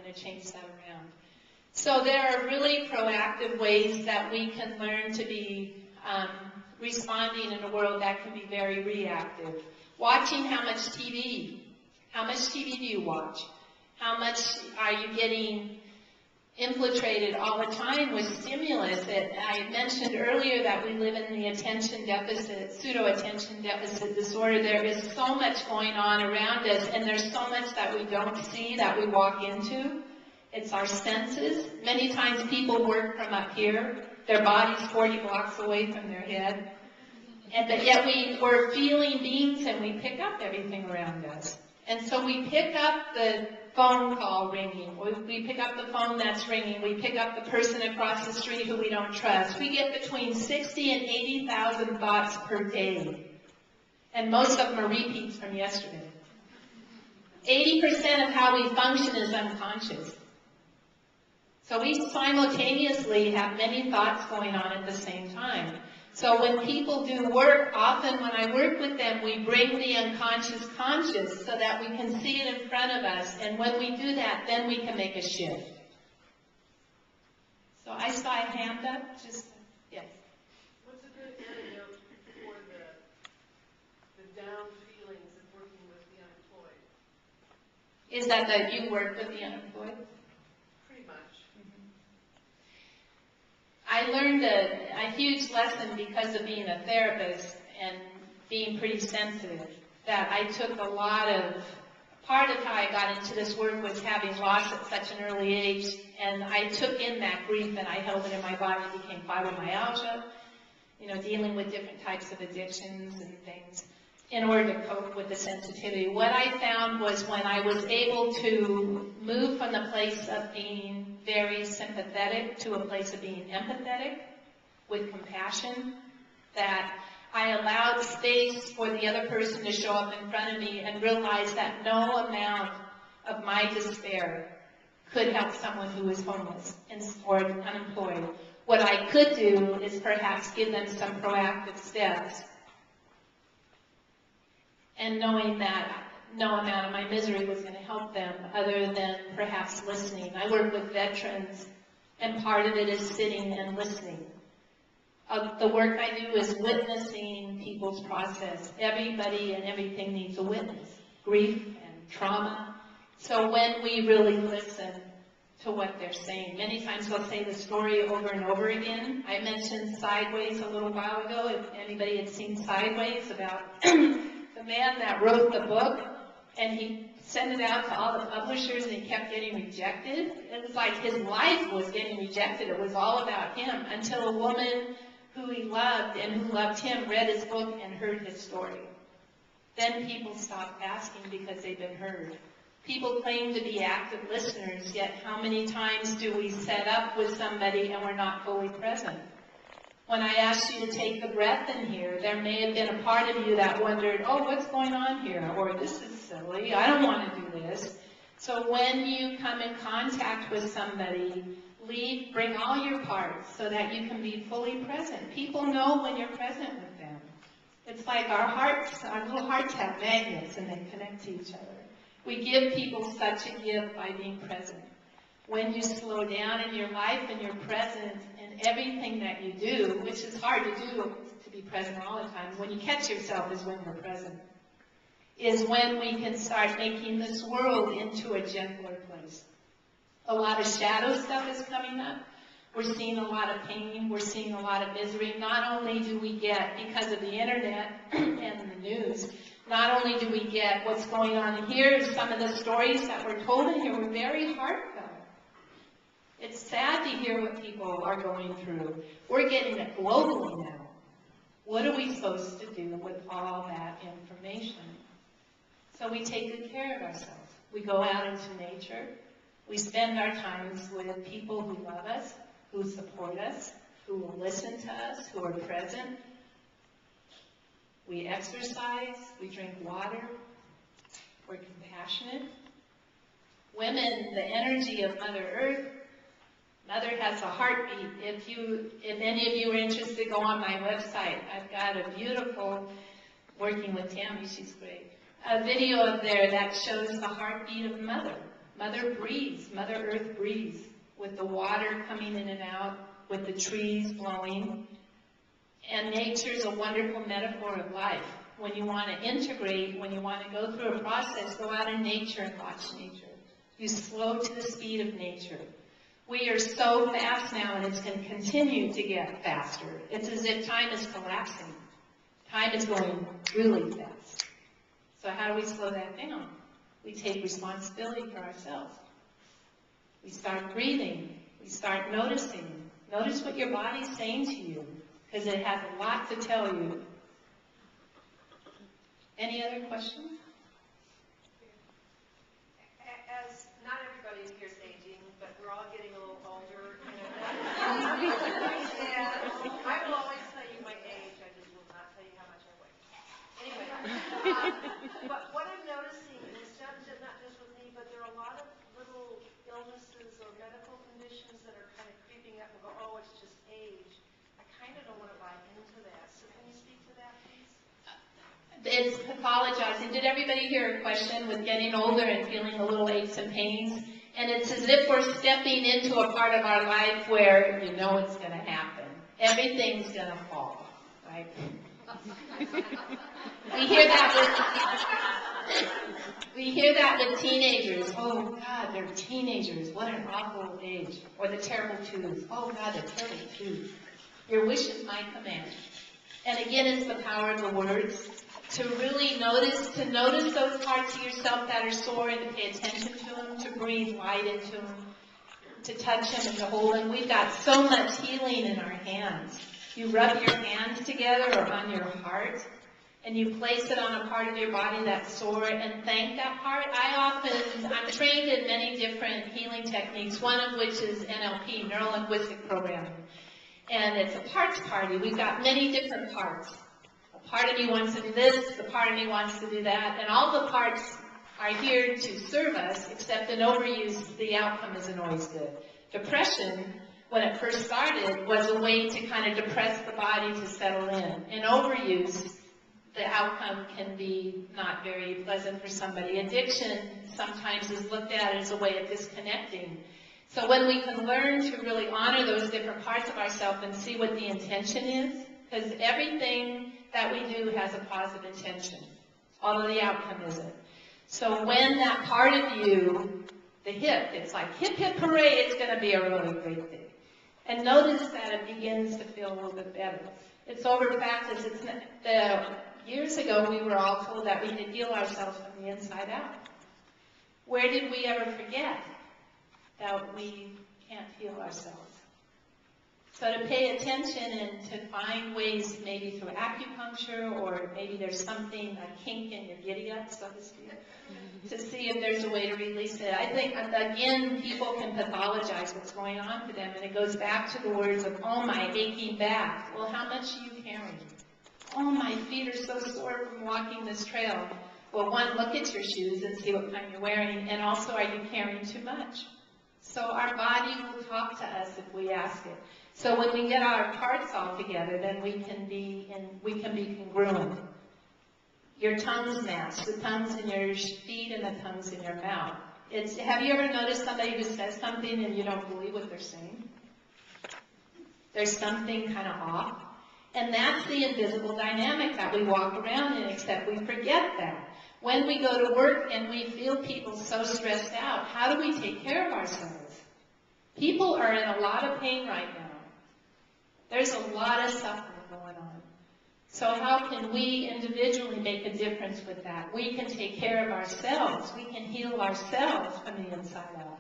going to change that around. So there are really proactive ways that we can learn to be responding in a world that can be very reactive. Watching how much TV. How much TV do you watch? How much are you getting infiltrated all the time with stimulus? I mentioned earlier that we live in the attention deficit, pseudo-attention deficit disorder. There is so much going on around us, and there's so much that we don't see that we walk into. It's our senses. Many times people work from up here. Their body's 40 blocks away from their head. But yet we're feeling beings and we pick up everything around us. And so we pick up the phone call ringing. We pick up the phone that's ringing. We pick up the person across the street who we don't trust. We get between 60 and 80,000 thoughts per day. And most of them are repeats from yesterday. 80% of how we function is unconscious. So we simultaneously have many thoughts going on at the same time. So when people do work, often when I work with them, we bring the unconscious conscious so that we can see it in front of us. And when we do that, then we can make a shift. So I saw a hand up. Yes. What's a good antidote for the down feelings of working with the unemployed? Is that you work with the unemployed? Pretty much. I learned a huge lesson because of being a therapist and being pretty sensitive, that I took a lot of, part of how I got into this work was having lost at such an early age, and I took in that grief and I held it in my body. It became fibromyalgia, dealing with different types of addictions and things in order to cope with the sensitivity. What I found was when I was able to move from the place of being very sympathetic to a place of being empathetic with compassion, that I allowed space for the other person to show up in front of me and realize that no amount of my despair could help someone who is homeless or unemployed. What I could do is perhaps give them some proactive steps, and knowing that no amount of my misery was going to help them other than perhaps listening. I work with veterans, and part of it is sitting and listening. The work I do is witnessing people's process. Everybody and everything needs a witness. Grief and trauma. So when we really listen to what they're saying, many times they'll say the story over and over again. I mentioned Sideways a little while ago. If anybody had seen Sideways, about the man that wrote the book, and he sent it out to all the publishers and he kept getting rejected. It was like his life was getting rejected. It was all about him until a woman who he loved and who loved him read his book and heard his story. Then people stopped asking because they've been heard. People claim to be active listeners, yet how many times do we set up with somebody and we're not fully present? When I asked you to take the breath in here, there may have been a part of you that wondered, oh, what's going on here? Or this is silly, I don't want to do this. So when you come in contact with somebody, bring all your parts so that you can be fully present. People know when you're present with them. It's like our little hearts have magnets and they connect to each other. We give people such a gift by being present. When you slow down in your life and you're present in everything that you do, which is hard to do, to be present all the time. When you catch yourself is when we're present. Is when we can start making this world into a gentler place. A lot of shadow stuff is coming up. We're seeing a lot of pain. We're seeing a lot of misery. Not only do we get, because of the internet and the news, not only do we get what's going on here, some of the stories that were told in here were very heartfelt. It's sad to hear what people are going through. We're getting it globally now. What are we supposed to do with all that information? So we take good care of ourselves. We go out into nature. We spend our times with people who love us, who support us, who will listen to us, who are present. We exercise. We drink water. We're compassionate. Women, the energy of Mother Earth. Mother has a heartbeat. If any of you are interested, go on my website. I've got a beautiful, working with Tammy, she's great, a video up there that shows the heartbeat of Mother. Mother breathes, Mother Earth breathes, with the water coming in and out, with the trees blowing. And nature's a wonderful metaphor of life. When you want to integrate, when you want to go through a process, go out in nature and watch nature. You slow to the speed of nature. We are so fast now, and it's going to continue to get faster. It's as if time is collapsing. Time is going really fast. So how do we slow that down? We take responsibility for ourselves. We start breathing. We start noticing. Notice what your body's saying to you, because it has a lot to tell you. Any other questions? As not everybody here is aging, but we're all getting a little older. And I will always tell you my age. I just will not tell you how much I weigh. Anyway, but what I'm noticing is not just with me, but there are a lot of little illnesses or medical conditions that are kind of creeping up and go, oh, it's just age. I kind of don't want to buy into that. So can you speak to that, please? It's pathologizing. Did everybody hear a question with getting older and feeling a little aches and pains? And it's as if we're stepping into a part of our life where you know it's going to happen. Everything's going to fall, right? We hear that with teenagers. Oh, God, they're teenagers. What an awful age. Or the terrible twos. Oh, God, the terrible twos. Your wish is my command. And again, it's the power of the words. To really notice those parts of yourself that are sore and to pay attention to them, to breathe light into them, to touch them and to hold them. We've got so much healing in our hands. You rub your hands together or on your heart, and you place it on a part of your body that's sore and thank that part. I'm trained in many different healing techniques, one of which is NLP, Neuro-Linguistic Programming. And it's a parts party. We've got many different parts. Part of me wants to do this, the part of me wants to do that, and all the parts are here to serve us, except in overuse, the outcome isn't always good. Depression, when it first started, was a way to kind of depress the body to settle in. In overuse, the outcome can be not very pleasant for somebody. Addiction sometimes is looked at as a way of disconnecting. So when we can learn to really honor those different parts of ourselves and see what the intention is, because everything that we do has a positive intention, although the outcome isn't. So when that part of you, the hip, it's like hip, hip, hooray, it's going to be a really great thing. And notice that it begins to feel a little bit better. It's over practice. Years ago, we were all told that we could heal ourselves from the inside out. Where did we ever forget that we can't heal ourselves? So to pay attention and to find ways, maybe through acupuncture, or maybe there's something, a kink in your giddy-up, so to speak, to see if there's a way to release it. I think, again, people can pathologize what's going on for them, and it goes back to the words of, oh, my aching back. Well, how much are you carrying? Oh, my feet are so sore from walking this trail. Well, one, look at your shoes and see what kind you're wearing, and also, are you carrying too much? So our body will talk to us if we ask it. So when we get our parts all together, then we can be congruent. Your tongues match, the tongues in your feet and the tongues in your mouth. Have you ever noticed somebody who says something and you don't believe what they're saying? There's something kind of off. And that's the invisible dynamic that we walk around in, except we forget that. When we go to work and we feel people so stressed out, how do we take care of ourselves? People are in a lot of pain right now. There's a lot of suffering going on. So how can we individually make a difference with that? We can take care of ourselves. We can heal ourselves from the inside out.